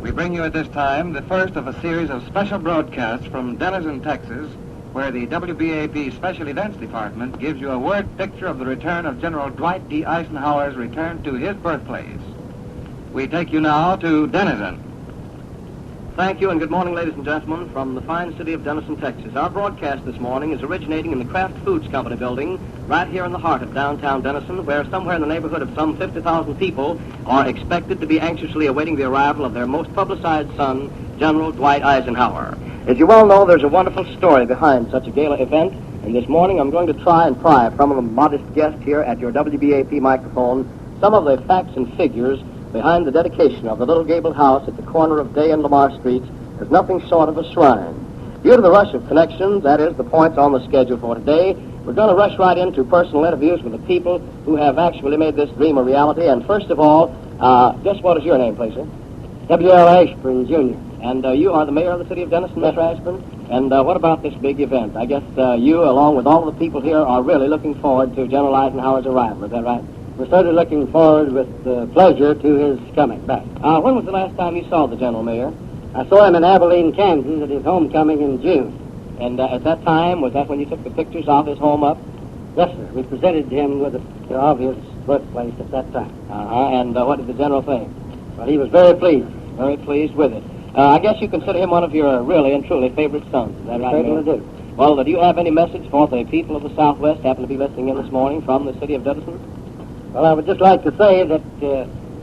We bring you at this time the first of a series of special broadcasts from Denison, Texas, where the WBAP Special Events Department gives you a word picture of the return of General Dwight D. Eisenhower's return to his birthplace. We take you now to Denison. Thank you, and good morning, ladies and gentlemen, from the fine city of Denison, Texas. Our broadcast this morning is originating in the Kraft Foods Company building right here in the heart of downtown Denison, where somewhere in the neighborhood of some 50,000 people are expected to be anxiously awaiting the arrival of their most publicized son, General Dwight Eisenhower. As you well know, there's a wonderful story behind such a gala event, and this morning I'm going to try and pry from a modest guest here at your WBAP microphone some of the facts and figures behind the dedication of the little gabled house at the corner of Day and Lamar Streets as nothing short of a shrine. Due to the rush of connections, that is, the points on the schedule for today, we're going to rush right into personal interviews with the people who have actually made this dream a reality. And first of all, just what is your name, please, sir? W.L. Ashburn, Jr. And you are the mayor of the city of Denison, Mr. Ashburn. And what about this big event? I guess you, along with all of the people here, are really looking forward to General Eisenhower's arrival. Is that right? We're certainly looking forward with pleasure to his coming back. When was the last time you saw the General, Mayor? I saw him in Abilene, Kansas at his homecoming in June. And at that time, was that when you took the pictures of his home up? Yes, sir. We presented him with a picture of his birthplace at that time. And what did the General think? Well, he was very pleased. Very pleased with it. I guess you consider him one of your really and truly favorite sons. Is that right, Certainly Mayor? do. Well, do you have any message for the people of the Southwest happen to be listening in this morning from the city of Denison? Well, I would just like to say that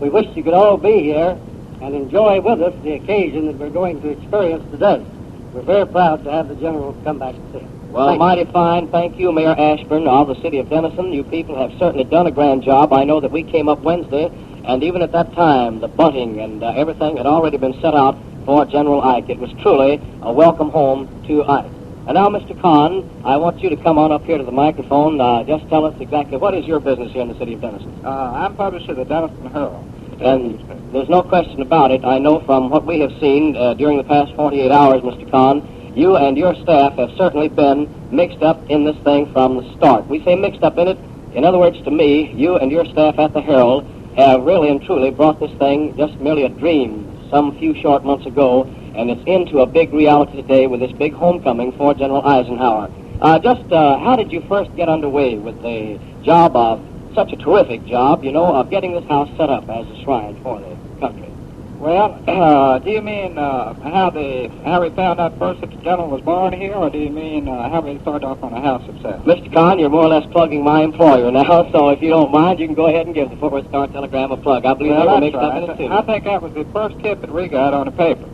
we wish you could all be here and enjoy with us the occasion that we're going to experience today. We're very proud to have the General come back to see us. Well, mighty fine. Thank you, Mayor Ashburn of the city of Denison. You people have certainly done a grand job. I know that we came up Wednesday, and even at that time, the bunting and everything had already been set out for General Ike. It was truly a welcome home to Ike. And now, Mr. Kahn, I want you to come on up here to the microphone. Just tell us exactly what is your business here in the city of Denison. I'm publisher of the Denison Herald. And there's no question about it. I know from what we have seen during the past 48 hours, Mr. Kahn, you and your staff have certainly been mixed up in this thing from the start. We say mixed up in it. In other words, to me, you and your staff at the Herald have really and truly brought this thing just merely a dream some few short months ago, and it's into a big reality today with this big homecoming for General Eisenhower. How did you first get underway with the job of such a terrific job, of getting this house set up as a shrine for the country? Well, do you mean how we found out first that the General was born here, or do you mean how we started off on the house itself? Mr. Kahn, you're more or less plugging my employer now, so if you don't mind, you can go ahead and give the Fort Worth Star-Telegram a plug. I believe they were mixed up in it, too. I think that was the first tip that we got on the paper,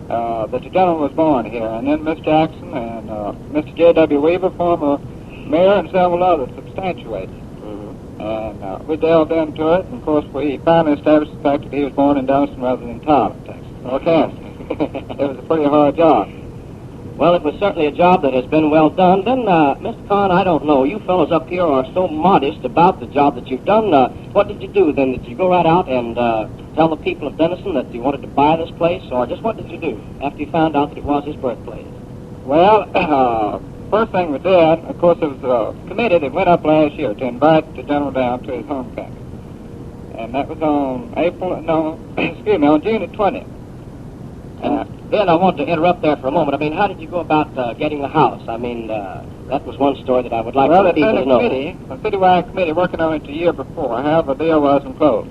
that the General was born here, and then Miss Jackson and Mr. J.W. Weaver, former mayor, and several others substantiated. And we delved into it, and of course we finally established the fact that he was born in Denison rather than Tyler, Texas. Okay. It was a pretty hard job. Well, it was certainly a job that has been well done. Then, Mr. Kahn, I don't know. You fellows up here are so modest about the job that you've done. What did you do then? Did you go right out and tell the people of Denison that you wanted to buy this place, or just what did you do after you found out that it was his birthplace? Well, first thing we did, of course, it was a committee that went up last year to invite the General down to his homecoming. And that was on on June the 20th. Then I want to interrupt there for a moment. I mean, how did you go about getting the house? I mean, that was one story that I would like for people to know. Well, a citywide committee working on it a year before. However, the deal wasn't closed.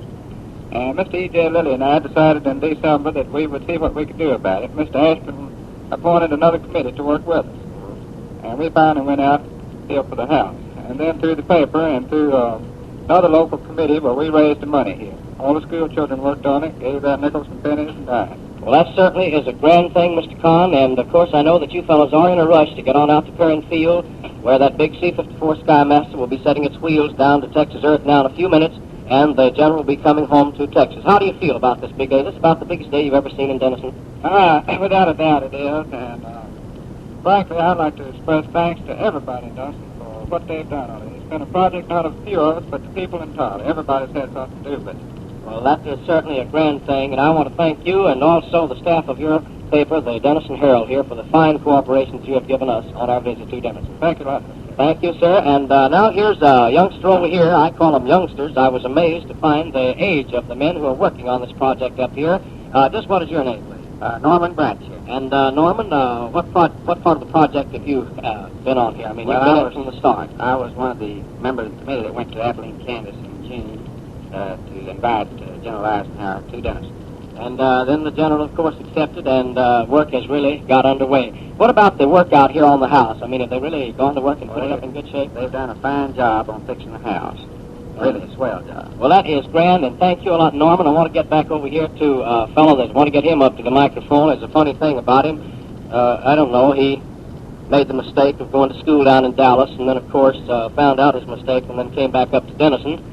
And Mr. E.J. Lilly and I decided in December that we would see what we could do about it. Mr. Ashburn appointed another committee to work with us. And we finally went out to deal for the house. And then through the paper and through another local committee where we raised the money here. All the school children worked on it, gave out nickels and pennies and dimes. Well, that certainly is a grand thing, Mr. Kahn, and of course I know that you fellows are in a rush to get on out to Perrin Field, where that big C-54 Skymaster will be setting its wheels down to Texas Earth now in a few minutes, and the General will be coming home to Texas. How do you feel about this big day? Is this about the biggest day you've ever seen in Denison? Without a doubt it is, and frankly, I'd like to express thanks to everybody in Denison for what they've done on it. It's been a project not of a few of us, but the people entirely. Everybody's had something to do with it. Well, that is certainly a grand thing, and I want to thank you and also the staff of your paper, the Denison Herald, here for the fine cooperation that you have given us on our visit to Denison. Thank you, Lot. Thank you, sir. And now here's a youngster over here. I call them youngsters. I was amazed to find the age of the men who are working on this project up here. Just what is your name, please? Norman Branch here. And Norman, what part of the project have you been on here? I mean, you've been in from the start. I was one of the members of the committee that went to Abilene, Kansas in June to invite General Eisenhower to Denison. And then the general, of course, accepted, and work has really got underway. What about the work out here on the house? I mean, have they really gone to work and put it up in good shape? They've done a fine job on fixing the house. Really a swell job. Well, that is grand, and thank you a lot, Norman. I want to get back over here to a fellow that want to get him up to the microphone. There's a funny thing about him. I don't know, he made the mistake of going to school down in Dallas, and then, of course, found out his mistake and then came back up to Denison.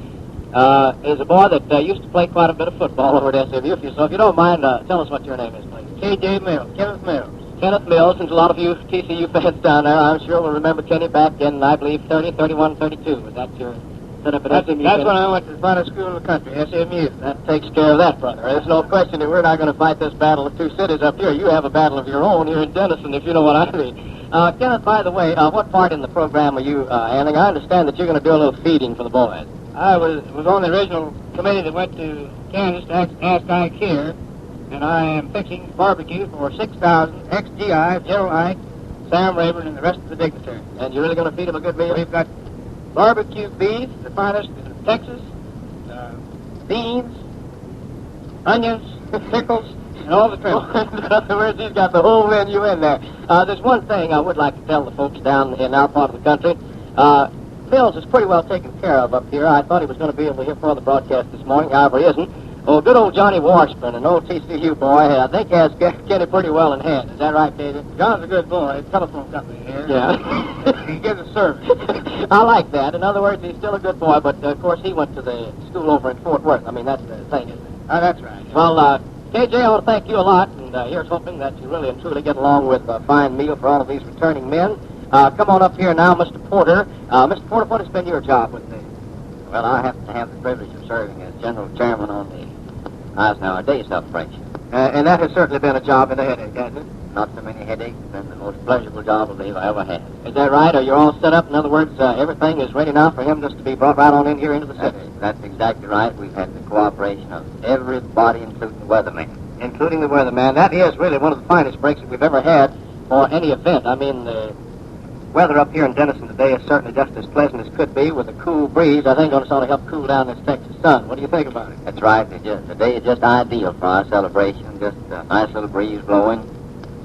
There's a boy that used to play quite a bit of football over at SMU. So if you don't mind, tell us what your name is, please. K.J. Mills, Kenneth Mills. Kenneth Mills, since a lot of you TCU fans down there, I'm sure will remember Kenny back in, I believe, 30, 31, 32. Was that your setup at SMU? That's when I went to the finest school in the country, SMU. That takes care of that, brother. There's no question that we're not going to fight this battle of two cities up here. You have a battle of your own here in Denison, if you know what I mean. Kenneth, by the way, what part in the program are you handling? I understand that you're going to do a little feeding for the boys. I was on the original committee that went to Kansas to ask Ike here, and I am fixing barbecue for 6,000 ex-GI, General Ike, Sam Rayburn, and the rest of the dignitaries. And you're really going to feed them a good meal? We've got barbecue beef, the finest in Texas, beans, onions, pickles, and all the trim. In other words, he's got the whole menu in there. There's one thing I would like to tell the folks down in our part of the country. Mills is pretty well taken care of up here. I thought he was going to be able to hear for the broadcast this morning. However, he isn't. Oh, good old Johnny Washburn, an old TCU boy, I think has Kenny pretty well in hand. Is that right, David? John's a good boy. Telephone company here. Yeah. He gives us service. I like that. In other words, he's still a good boy, but, of course, he went to the school over in Fort Worth. I mean, that's the thing, isn't it? Oh, that's right. Well, KJ, I want to thank you a lot, and here's hoping that you really and truly get along with a fine meal for all of these returning men. Come on up here now, Mr. Porter. Mr. Porter, what has been your job with me? Well, I happen to have the privilege of serving as general chairman on the Eisenhower Day celebration. And that has certainly been a job and a headache, hasn't it? Not so many headaches. It's been the most pleasurable job I believe I ever had. Is that right? Are you all set up? In other words, everything is ready now for him just to be brought right on in here into the city? That's exactly right. We've had the cooperation of everybody, including the weatherman. Including the weatherman. That is really one of the finest breaks that we've ever had for any event. I mean, the weather up here in Denison today is certainly just as pleasant as could be with a cool breeze. I think it's going to help cool down this Texas sun. What do you think about it? That's right. The day is just ideal for our celebration. Just a nice little breeze blowing,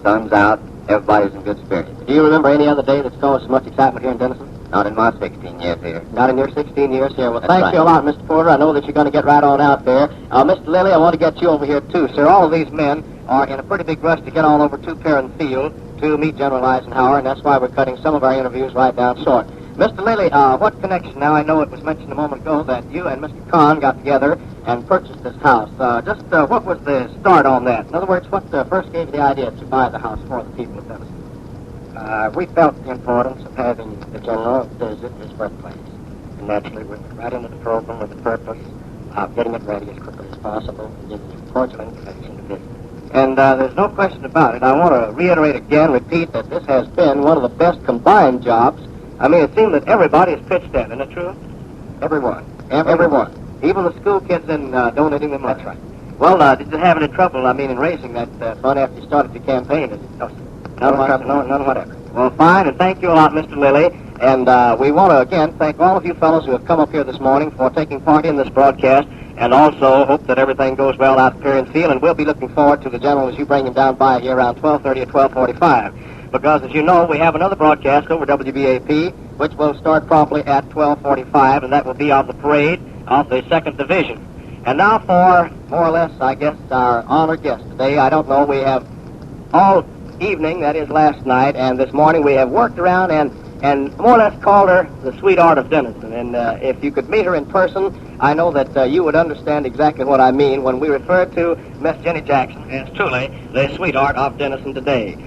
sun's out, everybody's in good spirits. Do you remember any other day that's caused so much excitement here in Denison? Not in my 16 years here. Not in your 16 years here. Well, That's thank right. you a lot, Mr. Porter. I know that you're going to get right on out there. Mr. Lilly, I want to get you over here, too, sir. All of these men are in a pretty big rush to get on over to Perrin Field to meet General Eisenhower, and that's why we're cutting some of our interviews right down short. Mr. Lilly, what connection? Now, I know it was mentioned a moment ago that you and Mr. Kahn got together and purchased this house. What was the start on that? In other words, what first gave you the idea to buy the house for the people of Denison? We felt the importance of having the general visit his birthplace. And naturally, we went right into the program with the purpose of getting it ready as quickly as possible and giving you cordial invitation to visit. And there's no question about it. I want to repeat that this has been one of the best combined jobs. I mean, it seemed that everybody has pitched in, isn't it true? Everyone. Everyone. Even the school kids in donating the money. That's right. Well, did you have any trouble, in raising that fund after you started your campaign? No, sir. None whatever. Well, fine, and thank you a lot, Mr. Lilly. And we want to, again, thank all of you fellows who have come up here this morning for taking part in this broadcast, and also hope that everything goes well out at Perrin Field, and we'll be looking forward to the general as you bring him down by here around 12:30 or 12:45. Because, as you know, we have another broadcast over WBAP, which will start promptly at 12:45, and that will be of the parade of the 2nd Division. And now for, more or less, I guess, our honored guest today. I don't know, we have all evening, that is last night, and this morning we have worked around and more or less called her the sweetheart of Denison. And if you could meet her in person, I know that you would understand exactly what I mean when we refer to Miss Jenny Jackson as truly the sweetheart of Denison today.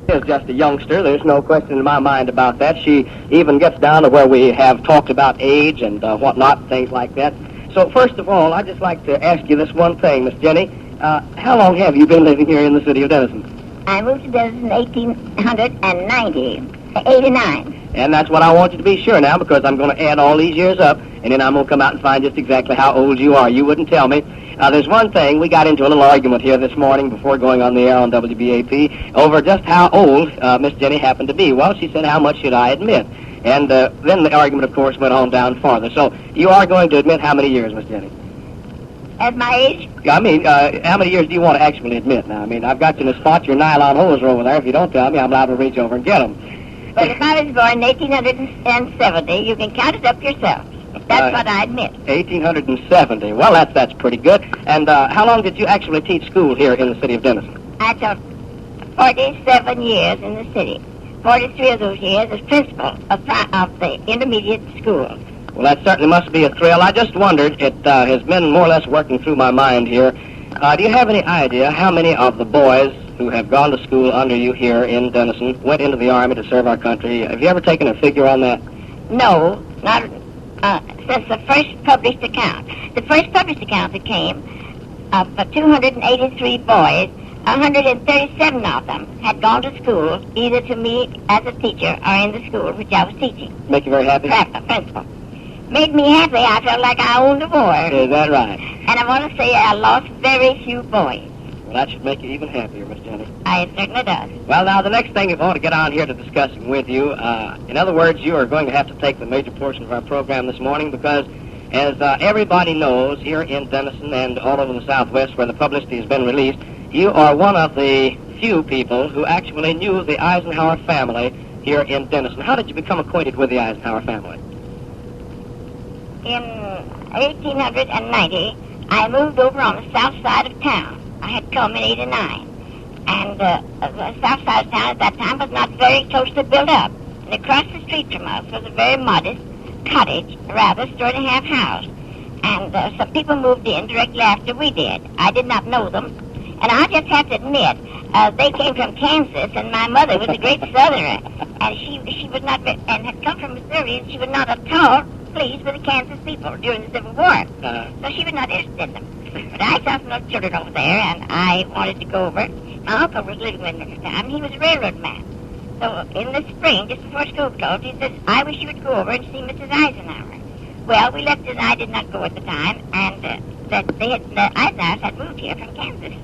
She is just a youngster. There's no question in my mind about that. She even gets down to where we have talked about age and whatnot, things like that. So first of all, I'd just like to ask you this one thing, Miss Jenny. How long have you been living here in the city of Denison? I moved to Denison in 1889. And that's what I want you to be sure now, because I'm going to add all these years up, and then I'm going to come out and find just exactly how old you are. You wouldn't tell me. There's one thing. We got into a little argument here this morning before going on the air on WBAP over just how old Miss Jenny happened to be. Well, she said, how much should I admit? And then the argument, of course, went on down farther. So you are going to admit how many years, Miss Jenny? At my age, I mean, how many years do you want to actually admit now? I mean, I've got you in a spot. Your nylon hose are over there. If you don't tell me, I'm liable to reach over and get them. well, if I was born in 1870, you can count it up yourself. That's what I admit. 1870. Well, that's pretty good. And how long did you actually teach school here in the city of Denison? I taught 47 years in the city. 43 of those years as principal of the intermediate school. Well, that certainly must be a thrill. I just wondered, it has been more or less working through my mind here. Do you have any idea how many of the boys who have gone to school under you here in Denison went into the Army to serve our country? Have you ever taken a figure on that? No, not since the first published account. The first published account that came of 283 boys, 137 of them had gone to school, either to me as a teacher or in the school which I was teaching. Make you very happy? Principal. Made me happy. I felt like I owned the war. Is that right? And I want to say I lost very few boys. Well, that should make you even happier, Miss Jenny. It certainly does. Well, now, the next thing I want to get on here to discussing with you, in other words, you are going to have to take the major portion of our program this morning because, as everybody knows here in Denison and all over the Southwest where the publicity has been released, you are one of the few people who actually knew the Eisenhower family here in Denison. How did you become acquainted with the Eisenhower family? In 1890, I moved over on the south side of town. I had come in 89. And the south side of town at that time was not very closely built up. And across the street from us was a very modest cottage, rather, store-and-a-half house. And some people moved in directly after we did. I did not know them. And I just have to admit, they came from Kansas, and my mother was a great Southerner. And she was not, and had come from Missouri, and she was not at all pleased with the Kansas people during the Civil War. So she was not interested in them. But I saw some little children over there, and I wanted to go over. My uncle was living with me at the time, and he was a railroad man. So in the spring, just before school closed, he says, I wish you would go over and see Mrs. Eisenhower. Well, we left, and I did not go at the time, and that the Eisenhowers had moved here from Kansas.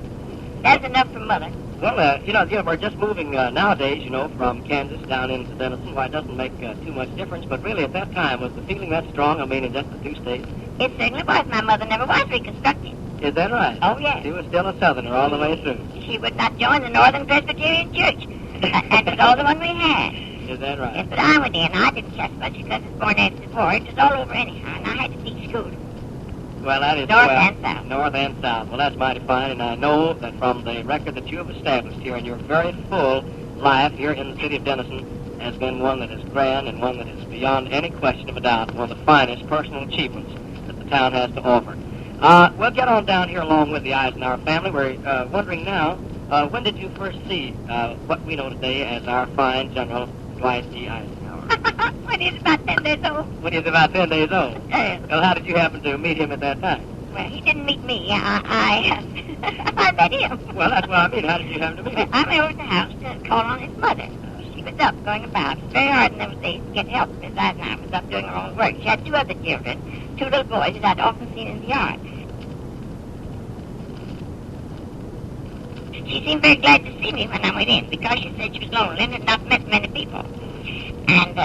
That's enough for Mother. Well, we're just moving nowadays, from Kansas down into Denison. Why, it doesn't make too much difference. But really, at that time, was the feeling that strong? I mean, in just the two states? It certainly was. My mother never was Reconstructed. Is that right? Oh, yes. She was still a Southerner all the way through. She would not join the Northern Presbyterian Church. And it was all the one we had. Is that right? Yes, but I went in. I didn't trust much because it was born after the war. It was all over anyhow, and I had to teach school. Well, that is North and South. North and South. Well, that's mighty fine, and I know that from the record that you have established here in your very full life here in the city of Denison has been one that is grand and one that is beyond any question of a doubt one of the finest personal achievements that the town has to offer. We'll get on down here along with the Eisenhower family. We're wondering now, when did you first see what we know today as our fine General Dwight D. Eisenhower? When he was about 10 days old. When he was about 10 days old? Yes. Well, how did you happen to meet him at that time? Well, he didn't meet me. I met him. Well, that's what I mean. How did you happen to meet him? I went over to the house to call on his mother. She was up, going about. It was very hard in those days to get help. Miss Eisenhower was up doing her own work. She had two other children, two little boys that I'd often seen in the yard. She seemed very glad to see me when I went in because she said she was lonely and had not met many people. And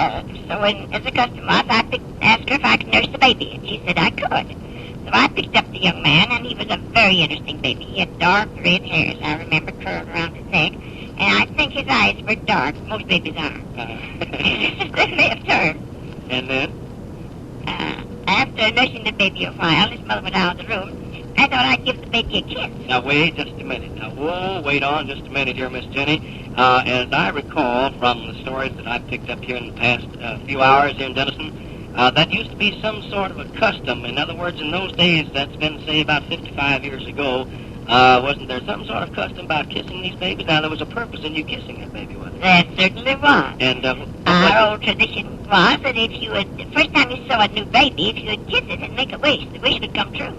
so as a customer, I asked her if I could nurse the baby, and she said I could. So I picked up the young man, and he was a very interesting baby. He had dark red hairs, I remember, curled around his neck, and I think his eyes were dark. Most babies are. They have turned. And then? After nursing the baby a while, his mother went out of the room. I thought I'd give the baby a kiss. Now, wait just a minute. Wait on just a minute here, Miss Jenny. As I recall from the stories that I've picked up here in the past few hours here in Denison, that used to be some sort of a custom. In other words, in those days, that's been, say, about 55 years ago, wasn't there some sort of custom about kissing these babies? Now, there was a purpose in you kissing that baby, wasn't there? There certainly was. And our old tradition was that if you would, the first time you saw a new baby, if you would kiss it and make a wish, the wish would come true.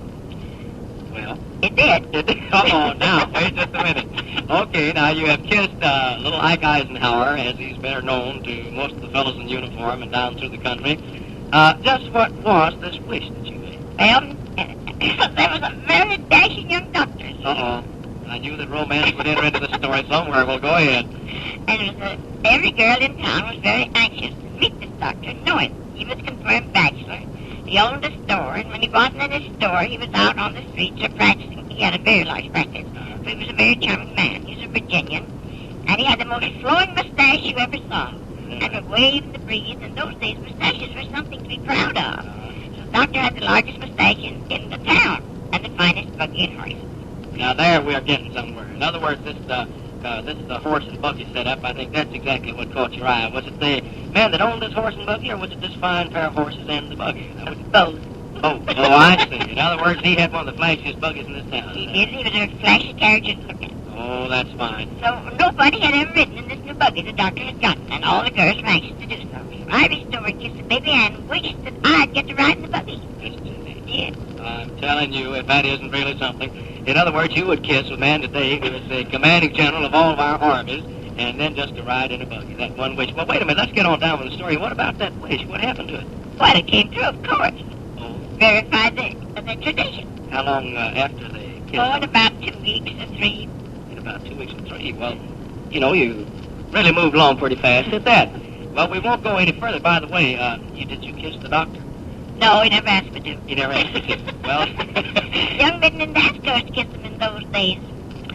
Well, it did. Come on now, wait just a minute. Okay, now you have kissed little Ike Eisenhower, as he's better known to most of the fellows in uniform and down through the country. Just what was this wish that you made? Well, There was a very dashing young doctor. Uh-oh. I knew that romance would enter into the story somewhere. Well, go ahead. And it was every girl in town was very anxious to meet this doctor, knowing he was confirmed bachelor. He owned a store, and when he wasn't in his store, he was out on the streets or practicing. He had a very large practice. So he was a very charming man. He was a Virginian, and he had the most flowing mustache you ever saw, and would wave in the breeze. In those days, mustaches were something to be proud of. So the doctor had the largest mustache in the town, and the finest buggy and horses. Now, there we are getting somewhere. In other words, this horse and buggy setup, I think that's exactly what caught your eye. Was it the man that owned this horse and buggy, or was it this fine pair of horses and the buggy? Both. Oh, I see. In other words, he had one of the flashiest buggies in this town. He did. He was a flashy carriage to look at. Oh, that's fine. So nobody had ever ridden in this new buggy the doctor had gotten, and all the girls were anxious to do so. So I reached over and kissed the baby and wished that I'd get to ride in the buggy. Yes. I'm telling you, if that isn't really something. In other words, you would kiss a man today who is the commanding general of all of our armies, and then just to ride in a buggy. That one wish. Well, wait a minute. Let's get on down with the story. What about that wish? What happened to it? Well, it came true, of course. Oh. Verified the tradition. How long after the kiss? Oh, in about 2 weeks or 3. In about 2 weeks or 3. Well, you really moved along pretty fast at that. Well, we won't go any further. By the way, did you kiss the doctor? No, he never asked me to. He never asked me to. Well, young men didn't have to kiss them in those days.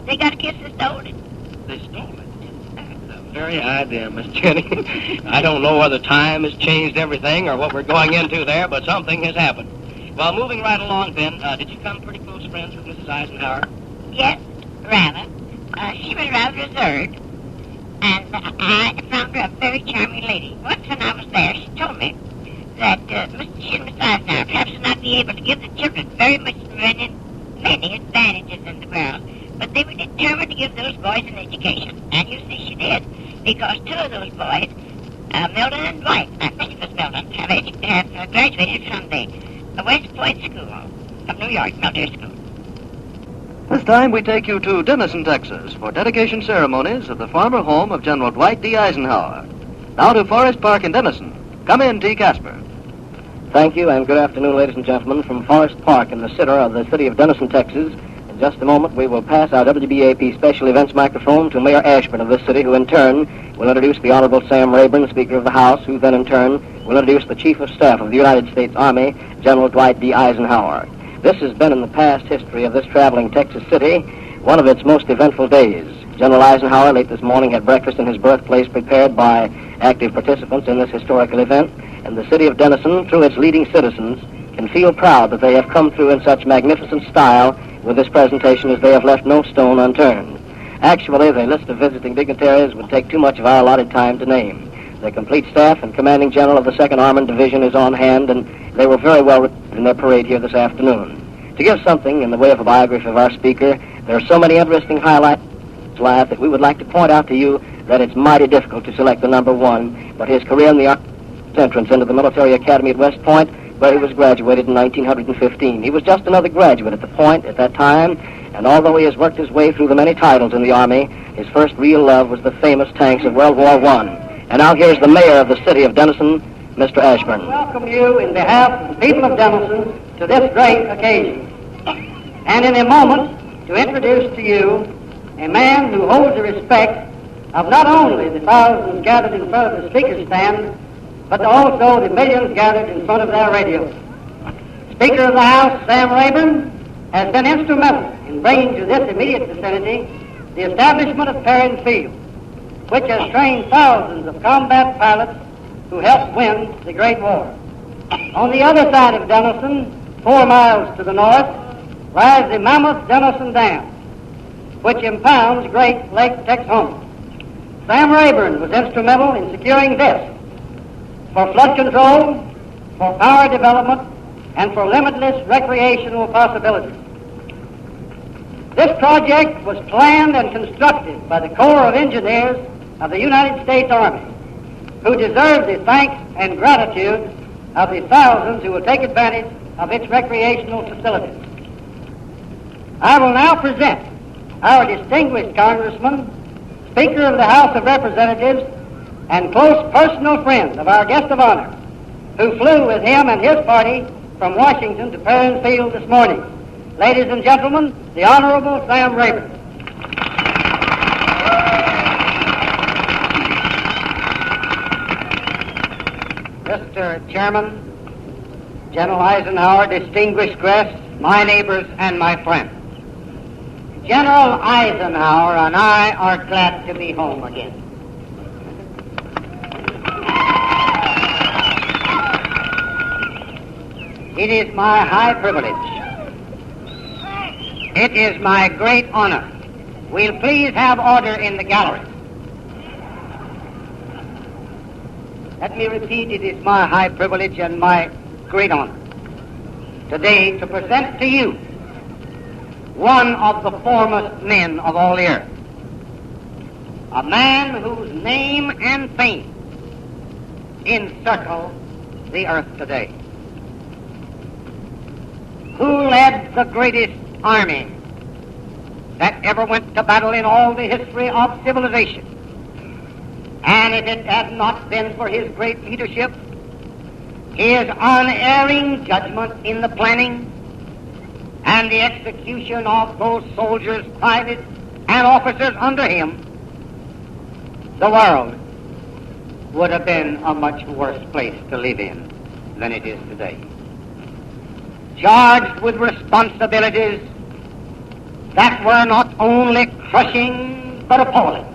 They got a kiss and stole it. They stole it. The very idea, Miss Jenny. I don't know whether time has changed everything or what we're going into there, but something has happened. Well, moving right along then, did you become pretty close friends with Mrs. Eisenhower? Yes, rather. She was rather reserved, and I found her a very charming lady. Once when I was there, she told me that she and Miss Eisenhower perhaps would not be able to give the children very many advantages in the world, but they were determined to give those boys an education. And you see she did, because 2 of those boys, Milton and Dwight, I think it was Milton, have graduated from the West Point School of New York, military school. This time we take you to Denison, Texas, for dedication ceremonies of the former home of General Dwight D. Eisenhower. Now to Forest Park in Denison. Come in, T. Casper. Thank you, and good afternoon, ladies and gentlemen, from Forest Park in the center of the city of Denison, Texas. In just a moment, we will pass our WBAP special events microphone to Mayor Ashburn of this city, who in turn will introduce the Honorable Sam Rayburn, Speaker of the House, who then in turn will introduce the Chief of Staff of the United States Army, General Dwight D. Eisenhower. This has been in the past history of this traveling Texas city, one of its most eventful days. General Eisenhower late this morning had breakfast in his birthplace prepared by active participants in this historical event, and the city of Denison, through its leading citizens, can feel proud that they have come through in such magnificent style with this presentation as they have left no stone unturned. Actually, the list of visiting dignitaries would take too much of our allotted time to name. The complete staff and commanding general of the 2nd Armored Division is on hand, and they were very well received in their parade here this afternoon. To give something in the way of a biography of our speaker, there are so many interesting highlights in his life that we would like to point out to you that it's mighty difficult to select the number one, but his career in the Army entrance into the Military Academy at West Point, where he was graduated in 1915. He was just another graduate at the Point at that time, and although he has worked his way through the many titles in the Army, his first real love was the famous tanks of World War I. And now here's the mayor of the city of Denison, Mr. Ashburn. Welcome you in behalf of the people of Denison to this great occasion. And in a moment, to introduce to you a man who holds the respect of not only the thousands gathered in front of the speaker's stand, but also the millions gathered in front of their radios. Speaker of the House, Sam Rayburn, has been instrumental in bringing to this immediate vicinity the establishment of Perrin Field, which has trained thousands of combat pilots who helped win the Great War. On the other side of Denison, 4 miles to the north, lies the mammoth Denison Dam, which impounds Great Lake Texoma. Sam Rayburn was instrumental in securing this for flood control, for power development, and for limitless recreational possibilities. This project was planned and constructed by the Corps of Engineers of the United States Army, who deserve the thanks and gratitude of the thousands who will take advantage of its recreational facilities. I will now present our distinguished Congressman, Speaker of the House of Representatives, and close personal friend of our guest of honor, who flew with him and his party from Washington to Perrin Field this morning. Ladies and gentlemen, the Honorable Sam Rayburn. Mr. Chairman, General Eisenhower, distinguished guests, my neighbors, and my friends. General Eisenhower and I are glad to be home again. It is my high privilege. It is my great honor. We'll please have order in the gallery. Let me repeat, it is my high privilege and my great honor today to present to you one of the foremost men of all the earth, a man whose name and fame encircle the earth today, who led the greatest army that ever went to battle in all the history of civilization. And if it had not been for his great leadership, his unerring judgment in the planning and the execution of those soldiers, privates, and officers under him, the world would have been a much worse place to live in than it is today. Charged with responsibilities that were not only crushing but appalling,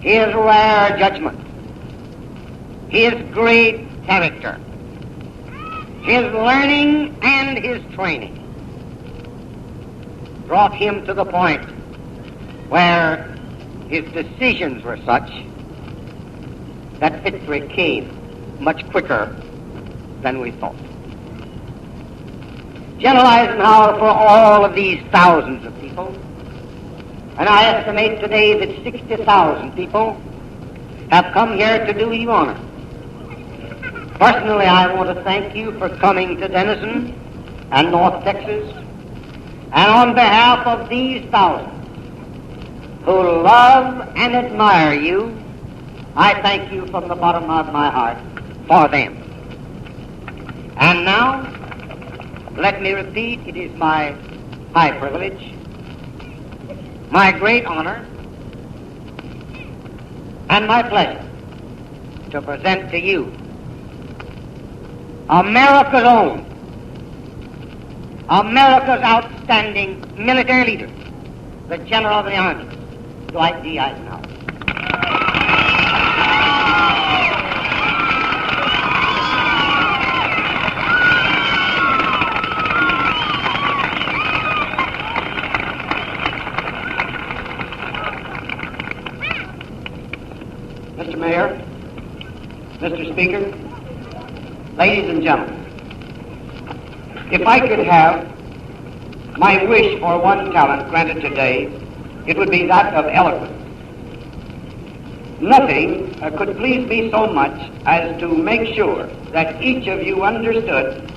his rare judgment, his great character, his learning and his training brought him to the point where his decisions were such that victory came much quicker than we thought. General Eisenhower, for all of these thousands of people, and I estimate today that 60,000 people have come here to do you honor. Personally, I want to thank you for coming to Denison and North Texas, and on behalf of these thousands who love and admire you, I thank you from the bottom of my heart for them. And now, let me repeat, it is my high privilege, my great honor, and my pleasure to present to you America's own, America's outstanding military leader, the General of the Army, Dwight D. Eisenhower. Mr. Mayor, Mr. Speaker, ladies and gentlemen, if I could have my wish for one talent granted today, it would be that of eloquence. Nothing could please me so much as to make sure that each of you understood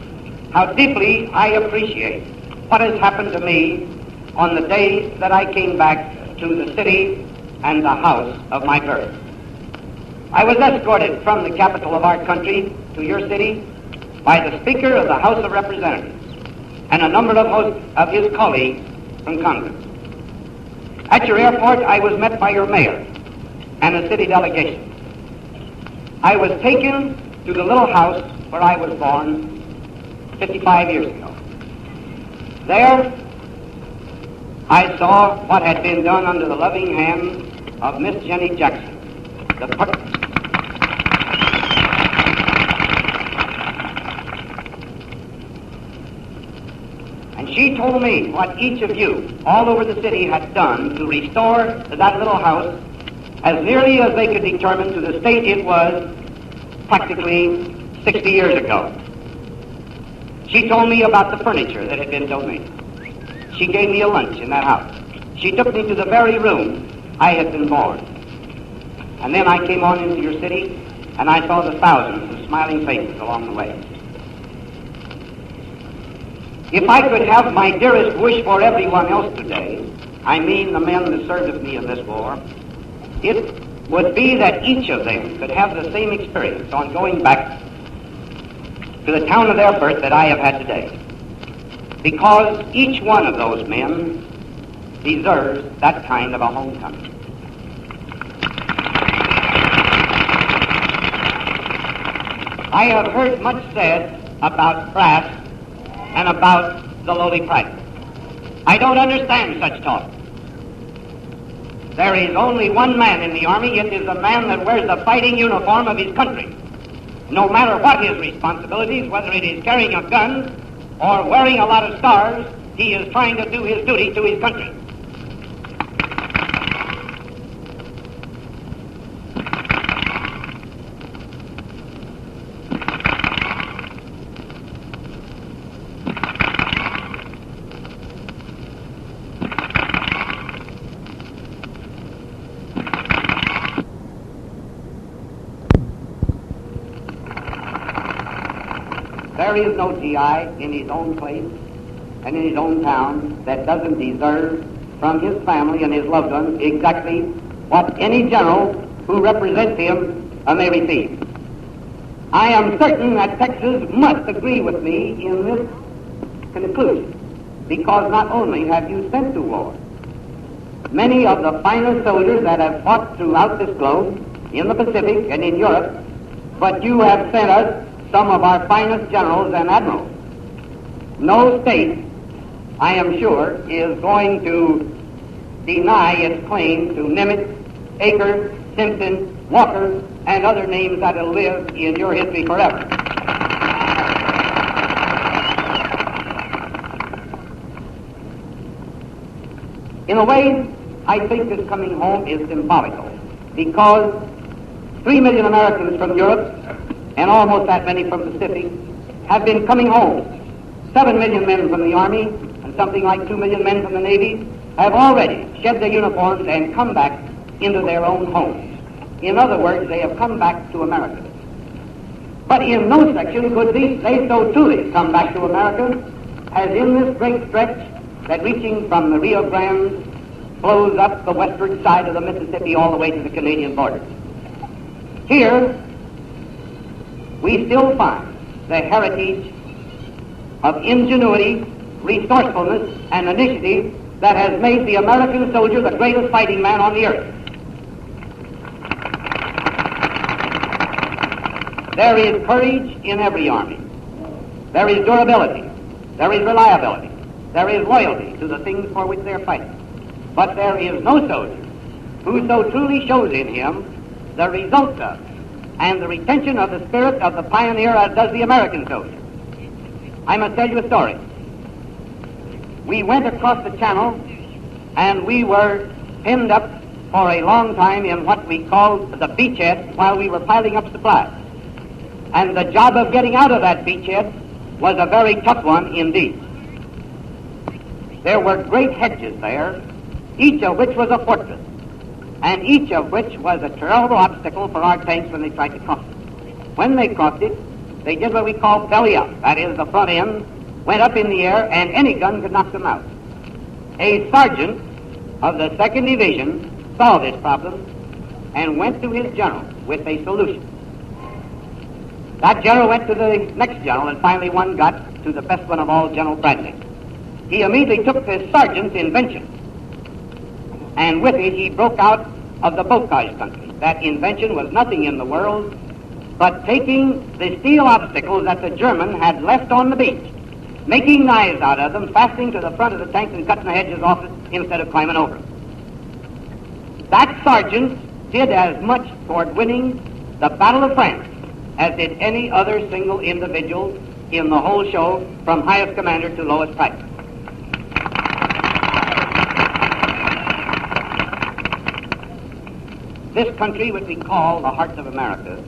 how deeply I appreciate what has happened to me on the day that I came back to the city and the house of my birth. I was escorted from the capital of our country to your city by the Speaker of the House of Representatives and a number of his colleagues from Congress. At your airport, I was met by your mayor and a city delegation. I was taken to the little house where I was born 55 years ago. There, I saw what had been done under the loving hand of Miss Jenny Jackson, and she told me what each of you all over the city had done to restore that little house as nearly as they could determine to the state it was practically 60 years ago. She told me about the furniture that had been donated. She gave me a lunch in that house. She took me to the very room I had been born. And then I came on into your city, and I saw the thousands of smiling faces along the way. If I could have my dearest wish for everyone else today, I mean the men that served with me in this war, it would be that each of them could have the same experience on going back to the town of their birth that I have had today. because each one of those men deserves that kind of a homecoming. I have heard much said about brass and about the lowly private. I don't understand such talk. There is only one man in the Army. It is the man that wears the fighting uniform of his country. No matter what his responsibilities, whether it is carrying a gun or wearing a lot of stars, he is trying to do his duty to his country. There is no GI in his own place and in his own town that doesn't deserve from his family and his loved ones exactly what any general who represents him may receive. I am certain that Texas must agree with me in this conclusion, because not only have you sent to war many of the finest soldiers that have fought throughout this globe, in the Pacific and in Europe, but you have sent us some of our finest generals and admirals. No state, I am sure, is going to deny its claim to Nimitz, Akers, Simpson, Walker, and other names that will live in your history forever. In a way, I think this coming home is symbolical, because 3 million Americans from Europe and almost that many from the Pacific have been coming home. 7 million men from the Army and something like 2 million men from the Navy have already shed their uniforms and come back into their own homes. In other words, they have come back to America. But in no section could they so truly come back to America as in this great stretch that, reaching from the Rio Grande, flows up the westward side of the Mississippi all the way to the Canadian border. Here, we still find the heritage of ingenuity, resourcefulness, and initiative that has made the American soldier the greatest fighting man on the earth. There is courage in every army. There is durability. There is reliability. There is loyalty to the things for which they are fighting. But there is no soldier who so truly shows in him the results of and the retention of the spirit of the pioneer as does the American soldier. I must tell you a story. We went across the channel and we were pinned up for a long time in what we called the beachhead while we were piling up supplies. And the job of getting out of that beachhead was a very tough one indeed. There were great hedges there, each of which was a fortress, and each of which was a terrible obstacle for our tanks when they tried to cross it. When they crossed it, they did what we call belly up. That is, the front end went up in the air, and any gun could knock them out. A sergeant of the 2nd Division saw this problem and went to his general with a solution. That general went to the next general, and finally one got to the best one of all, General Bradley. He immediately took this sergeant's invention, and with it he broke out of the bocage country. That invention was nothing in the world but taking the steel obstacles that the German had left on the beach, making knives out of them, fastening to the front of the tanks and cutting the hedges off it instead of climbing over them. That sergeant did as much toward winning the Battle of France as did any other single individual in the whole show, from highest commander to lowest private. This country, which we call the heart of America,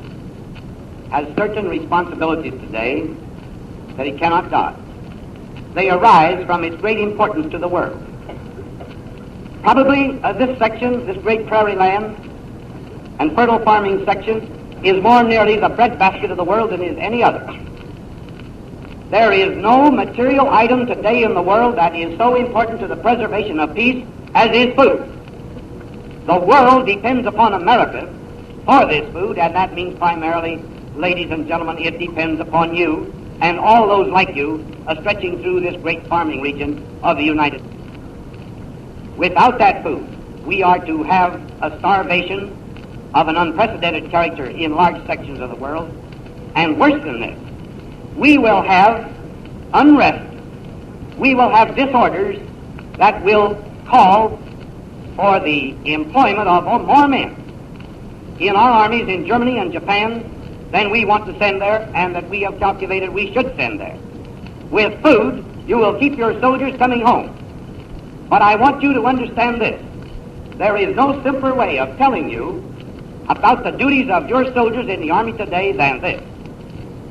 has certain responsibilities today that it cannot dodge. They arise from its great importance to the world. Probably this section, this great prairie land and fertile farming section, is more nearly the breadbasket of the world than is any other. There is no material item today in the world that is so important to the preservation of peace as is food. The world depends upon America for this food, and that means primarily, ladies and gentlemen, it depends upon you and all those like you stretching through this great farming region of the United States. Without that food, we are to have a starvation of an unprecedented character in large sections of the world, and worse than this, we will have unrest, we will have disorders that will call for the employment of more men in our armies in Germany and Japan than we want to send there and that we have calculated we should send there. With food, you will keep your soldiers coming home. But I want you to understand this. There is no simpler way of telling you about the duties of your soldiers in the Army today than this.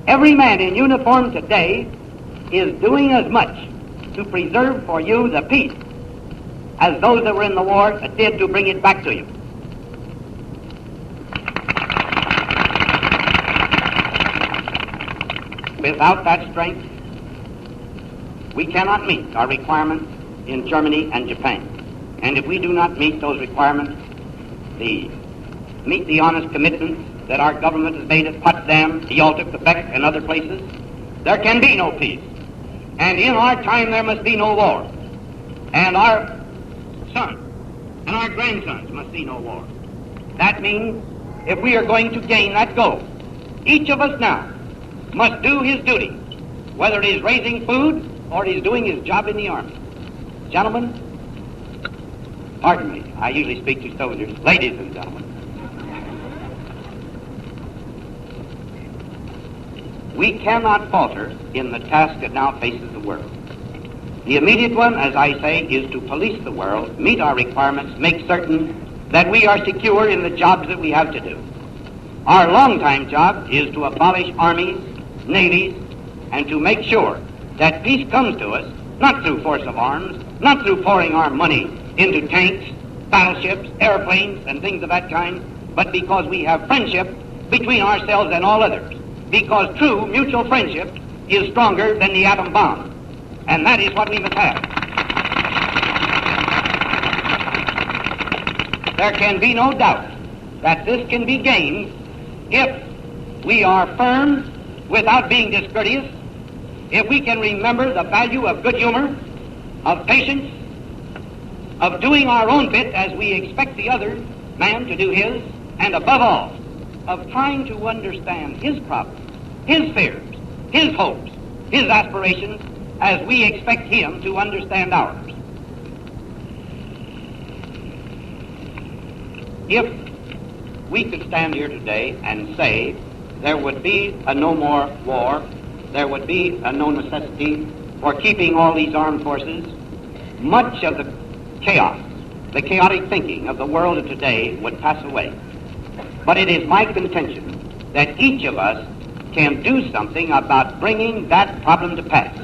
Every man in uniform today is doing as much to preserve for you the peace as those that were in the war did to bring it back to you. Without that strength, we cannot meet our requirements in Germany and Japan. And if we do not meet those requirements, meet the honest commitments that our government has made at Potsdam, Yalta, Quebec, and other places, there can be no peace. And in our time there must be no war. And our sons and our grandsons must see no war. That means if we are going to gain that goal, each of us now must do his duty, whether it is raising food or it is doing his job in the Army. Gentlemen, pardon me, I usually speak to soldiers, ladies and gentlemen. We cannot falter in the task that now faces the world. The immediate one, as I say, is to police the world, meet our requirements, make certain that we are secure in the jobs that we have to do. Our long-time job is to abolish armies, navies, and to make sure that peace comes to us, not through force of arms, not through pouring our money into tanks, battleships, airplanes, and things of that kind, but because we have friendship between ourselves and all others. Because true mutual friendship is stronger than the atom bomb. And that is what we must have. There can be no doubt that this can be gained if we are firm without being discourteous, if we can remember the value of good humor, of patience, of doing our own bit as we expect the other man to do his, and above all, of trying to understand his problems, his fears, his hopes, his aspirations, as we expect him to understand ours. If we could stand here today and say there would be a no more war, there would be a no necessity for keeping all these armed forces, much of the chaos, the chaotic thinking of the world of today would pass away. But it is my contention that each of us can do something about bringing that problem to pass.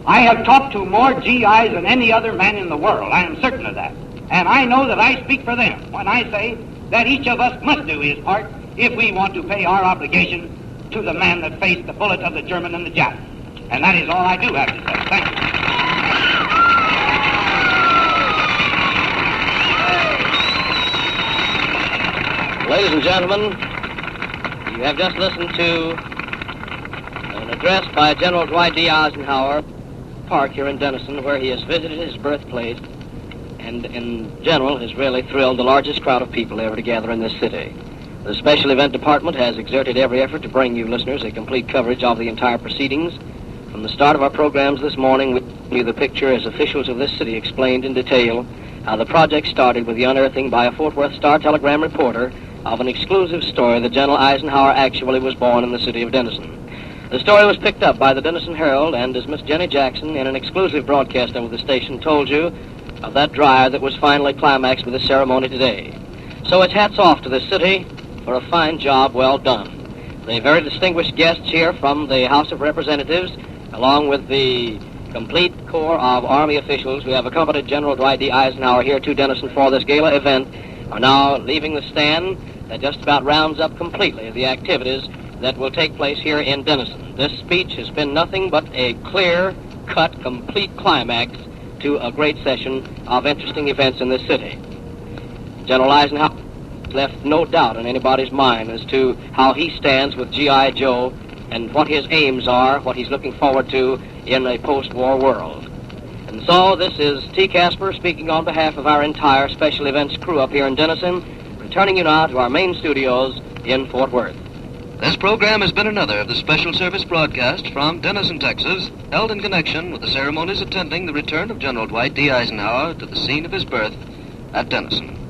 I have talked to more GIs than any other man in the world. I am certain of that. And I know that I speak for them when I say that each of us must do his part if we want to pay our obligation to the man that faced the bullet of the German and the Jap. And that is all I do have to say. Thank you. Ladies and gentlemen, you have just listened to an address by General Dwight D. Eisenhower, Park here in Denison, where he has visited his birthplace and in general has really thrilled the largest crowd of people ever to gather in this city. The Special Event Department has exerted every effort to bring you listeners a complete coverage of the entire proceedings. From the start of our programs this morning, we gave you the picture as officials of this city explained in detail how the project started with the unearthing by a Fort Worth Star-Telegram reporter of an exclusive story that General Eisenhower actually was born in the city of Denison. The story was picked up by the Denison Herald, and as Miss Jenny Jackson, in an exclusive broadcast over the station, told you of that drive that was finally climaxed with the ceremony today. So it's hats off to this city for a fine job well done. The very distinguished guests here from the House of Representatives, along with the complete corps of Army officials who have accompanied General Dwight D. Eisenhower here to Denison for this gala event, are now leaving the stand that just about rounds up completely the activities that will take place here in Denison. This speech has been nothing but a clear-cut, complete climax to a great session of interesting events in this city. General Eisenhower left no doubt in anybody's mind as to how he stands with G.I. Joe and what his aims are, what he's looking forward to in a post-war world. And so this is T. Casper speaking on behalf of our entire special events crew up here in Denison, returning you now to our main studios in Fort Worth. This program has been another of the special service broadcasts from Denison, Texas, held in connection with the ceremonies attending the return of General Dwight D. Eisenhower to the scene of his birth at Denison.